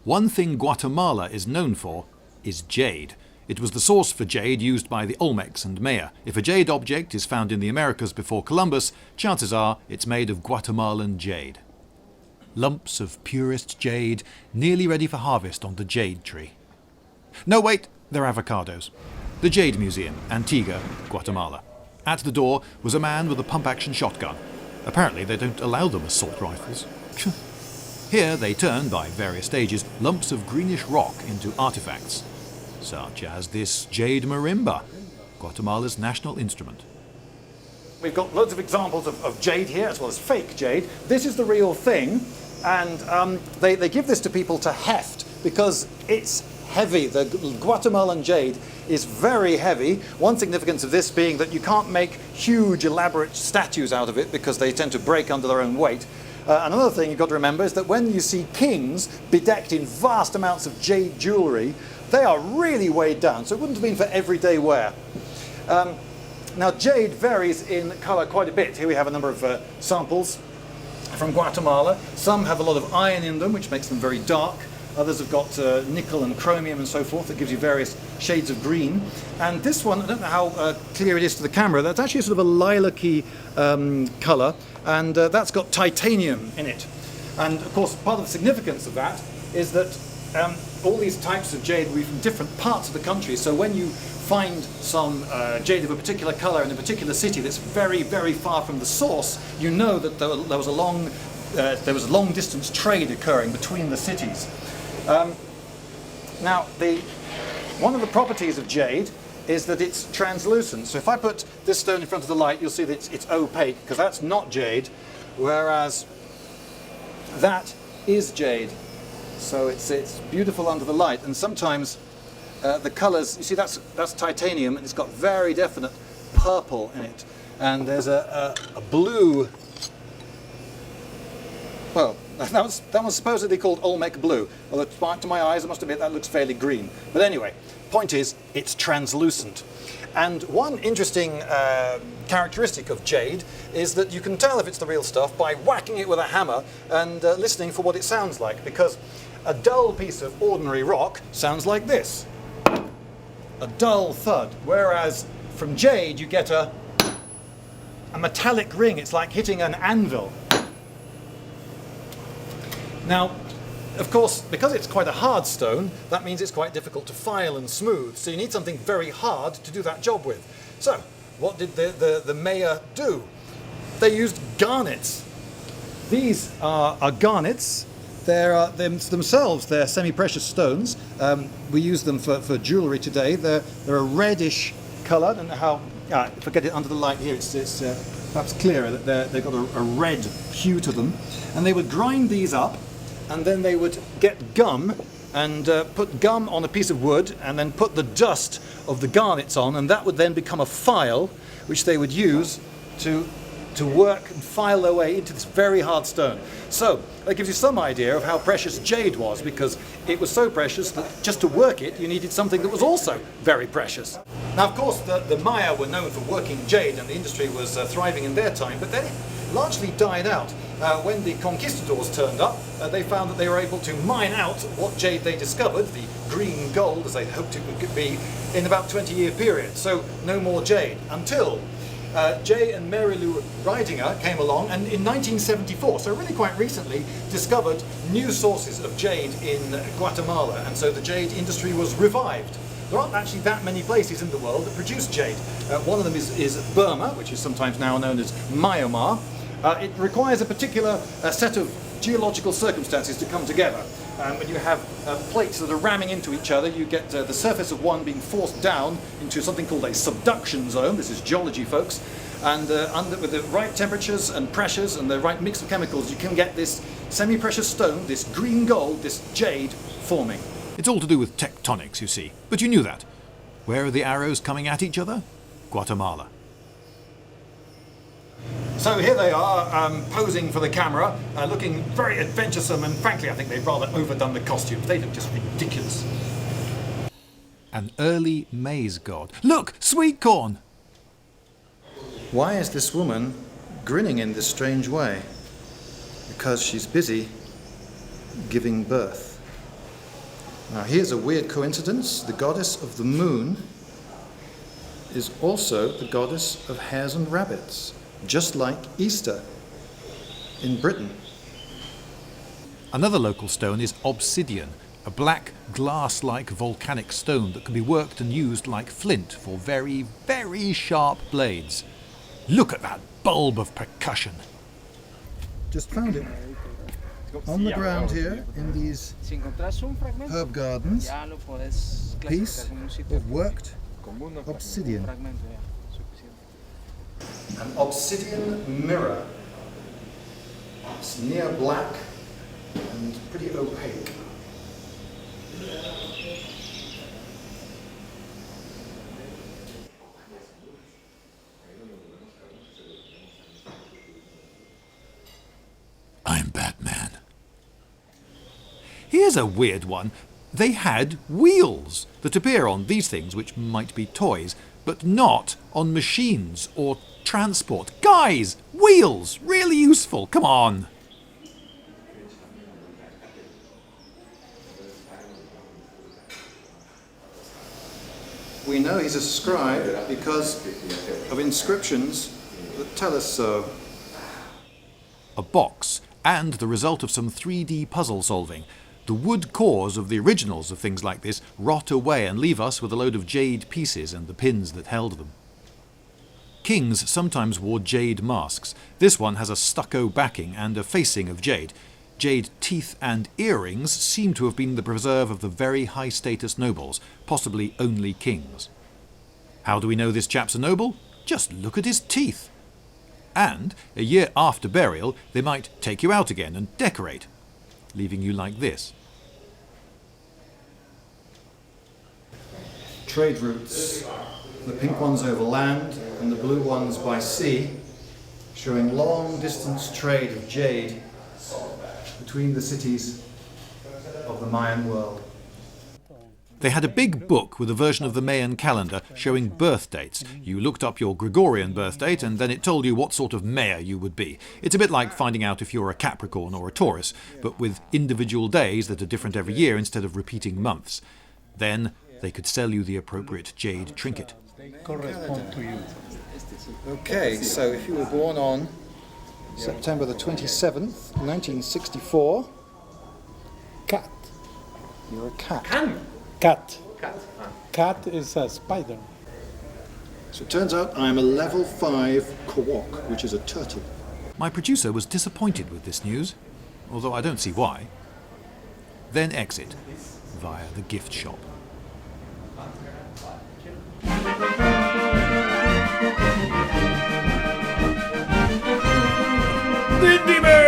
One thing Guatemala is known for is jade. It was the source for jade used by the Olmecs and Maya. If a jade object is found in the Americas before Columbus, chances are it's made of Guatemalan jade. Lumps of purest jade, nearly ready for harvest on the jade tree. No, wait, they're avocados. The Jade Museum, Antigua, Guatemala. At the door was a man with a pump-action shotgun. Apparently they don't allow them assault rifles. Here they turn, by various stages, lumps of greenish rock into artifacts, such as this jade marimba, Guatemala's national instrument. We've got loads of examples of jade here, as well as fake jade. This is the real thing, and they give this to people to heft, because it's heavy. The Guatemalan jade is very heavy. One significance of this being that you can't make huge, elaborate statues out of it, because they tend to break under their own weight. Another thing you've got to remember is that when you see kings bedecked in vast amounts of jade jewellery, they are really weighed down, so it wouldn't have been for everyday wear. Now, jade varies in colour quite a bit. Here we have a number of samples from Guatemala. Some have a lot of iron in them, which makes them very dark. Others have got nickel and chromium and so forth. That gives you various shades of green. And this one, I don't know how clear it is to the camera, that's actually sort of a lilac-y colour, and that's got titanium in it. And of course, part of the significance of that is that all these types of jade will be from different parts of the country. So when you find some jade of a particular colour in a particular city that's very, very far from the source, you know that there was a long distance trade occurring between the cities. Now, one of the properties of jade is that it's translucent. So if I put this stone in front of the light, you'll see that it's opaque, because that's not jade, whereas that is jade. So it's beautiful under the light, and sometimes the colours, you see that's titanium, and it's got very definite purple in it, and there's a blue. Well, that was supposedly called Olmec blue, although to my eyes I must admit that looks fairly green. But anyway, point is, it's translucent. And one interesting characteristic of jade is that you can tell if it's the real stuff by whacking it with a hammer and listening for what it sounds like, because a dull piece of ordinary rock sounds like this. A dull thud, whereas from jade you get a metallic ring. It's like hitting an anvil. Now, of course, because it's quite a hard stone, that means it's quite difficult to file and smooth, so you need something very hard to do that job with. So, what did the Maya do? They used garnets. These are garnets. They're themselves, they're semi-precious stones. We use them for jewellery today. They're a reddish colour. I don't know how, if I get it under the light here, it's perhaps clearer that they've got a red hue to them. And they would grind these up, and then they would get gum and put gum on a piece of wood and then put the dust of the garnets on, and that would then become a file which they would use to work and file their way into this very hard stone. So that gives you some idea of how precious jade was, because it was so precious that just to work it you needed something that was also very precious. Now, of course, the Maya were known for working jade, and the industry was thriving in their time, but then it largely died out. When the conquistadors turned up, they found that they were able to mine out what jade they discovered, the green gold as they hoped it would be, in about a 20-year period. So no more jade, until J. and Mary Lou Ridinger came along, and in 1974, so really quite recently, discovered new sources of jade in Guatemala, and so the jade industry was revived. There aren't actually that many places in the world that produce jade. One of them is Burma, which is sometimes now known as Myanmar. It requires a particular set of geological circumstances to come together. When you have plates that are ramming into each other, you get the surface of one being forced down into something called a subduction zone. This is geology, folks. And with the right temperatures and pressures and the right mix of chemicals, you can get this semi-precious stone, this green gold, this jade, forming. It's all to do with tectonics, you see. But you knew that. Where are the arrows coming at each other? Guatemala. So here they are, posing for the camera, looking very adventuresome, and frankly I think they've rather overdone the costumes. They look just ridiculous. An early maize god. Look! Sweet corn! Why is this woman grinning in this strange way? Because she's busy giving birth. Now here's a weird coincidence. The goddess of the moon is also the goddess of hares and rabbits, just like Easter in Britain. Another local stone is Obsidian, a black glass-like volcanic stone that can be worked and used like flint for very, very sharp blades. Look at that bulb of percussion. Just found it on the ground here in these herb gardens. A piece of worked obsidian. An obsidian mirror. It's near black and pretty opaque. I'm Batman. Here's a weird one. They had wheels that appear on these things, which might be toys, but not on machines or transport. Guys, wheels! Really useful, come on! We know he's a scribe because of inscriptions that tell us so. A box, and the result of some 3D puzzle solving. The wood cores of the originals of things like this rot away and leave us with a load of jade pieces and the pins that held them. Kings sometimes wore jade masks. This one has a stucco backing and a facing of jade. Jade teeth and earrings seem to have been the preserve of the very high-status nobles, possibly only kings. How do we know this chap's a noble? Just look at his teeth. And, a year after burial, they might take you out again and decorate, leaving you like this. Trade routes. The pink ones over land and the blue ones by sea, showing long-distance trade of jade between the cities of the Mayan world. They had a big book with a version of the Mayan calendar showing birth dates. You looked up your Gregorian birth date and then it told you what sort of Maya you would be. It's a bit like finding out if you're a Capricorn or a Taurus, but with individual days that are different every year instead of repeating months. Then they could sell you the appropriate jade trinket. Correspond to you. Okay, so if you were born on September the 27th, 1964, Cat. you're a cat. Cat. Cat is a spider. So it turns out I'm a level 5 Kawok, which is a turtle. My producer was disappointed with this news, although I don't see why. Then exit via the gift shop. Lindybeige!